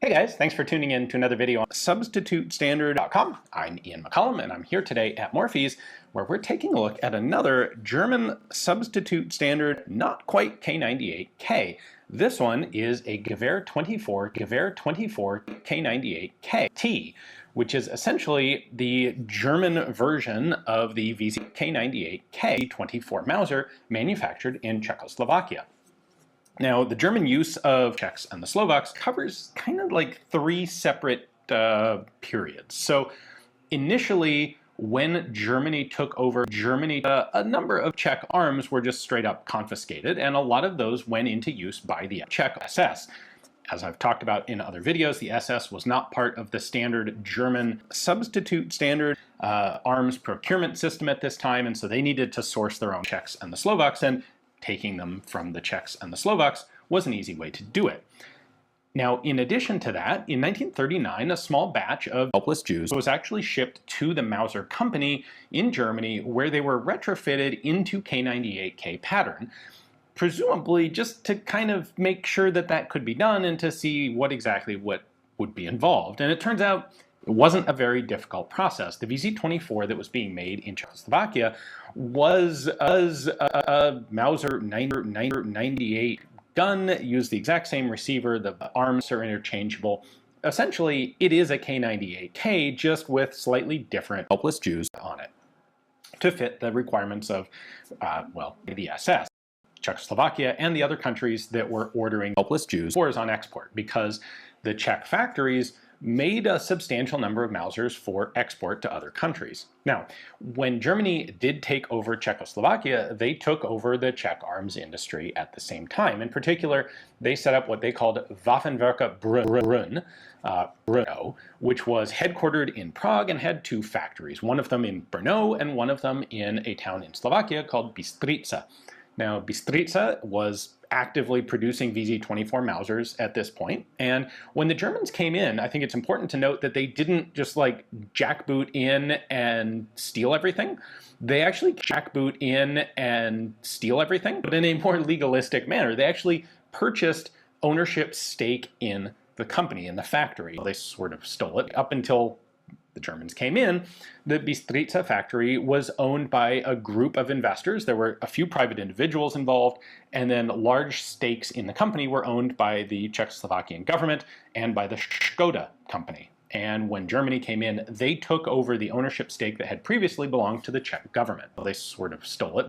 Hey guys, thanks for tuning in to another video on substitutestandard.com. I'm Ian McCollum and I'm here today at Morphe's where we're taking a look at another German substitute standard, not quite K98K. This one is a Gewehr 24 K98K T, which is essentially the German version of the VZ K98K 24 Mauser manufactured in Czechoslovakia. Now, the German use of Czechs and the Slovaks covers kind of like three separate periods. So initially, when Germany took over a number of Czech arms were just straight up confiscated, and a lot of those went into use by the Czech SS. As I've talked about in other videos, the SS was not part of the standard German substitute standard arms procurement system at this time, and so they needed to source their own Czechs and the Slovaks, and taking them from the Czechs and the Slovaks was an easy way to do it. Now, in addition to that, in 1939, a small batch of helpless Jews was actually shipped to the Mauser Company in Germany, where they were retrofitted into K98K pattern, presumably just to kind of make sure that that could be done and to see what would be involved. And it turns out it wasn't a very difficult process. The VZ-24 that was being made in Czechoslovakia was a Mauser 98 gun, used the exact same receiver, the arms are interchangeable. Essentially, it is a K98K, just with slightly different helpless Jews on it to fit the requirements of, the SS. Czechoslovakia and the other countries that were ordering helpless Jews on export, because the Czech factories made a substantial number of Mausers for export to other countries. Now, when Germany did take over Czechoslovakia, they took over the Czech arms industry at the same time. In particular, they set up what they called Waffenwerke Brünn, which was headquartered in Prague and had two factories, one of them in Brno and one of them in a town in Slovakia called Bystrica. Now, Bystrica was actively producing VZ-24 Mausers at this point, and when the Germans came in, I think it's important to note that they didn't just like jackboot in and steal everything. They actually jackboot in and steal everything, but in a more legalistic manner. They actually purchased ownership stake in the company, in the factory. They sort of stole it up until the Germans came in. The Bystrica factory was owned by a group of investors. There were a few private individuals involved, and then large stakes in the company were owned by the Czechoslovakian government and by the Škoda company. And when Germany came in, they took over the ownership stake that had previously belonged to the Czech government. They sort of stole it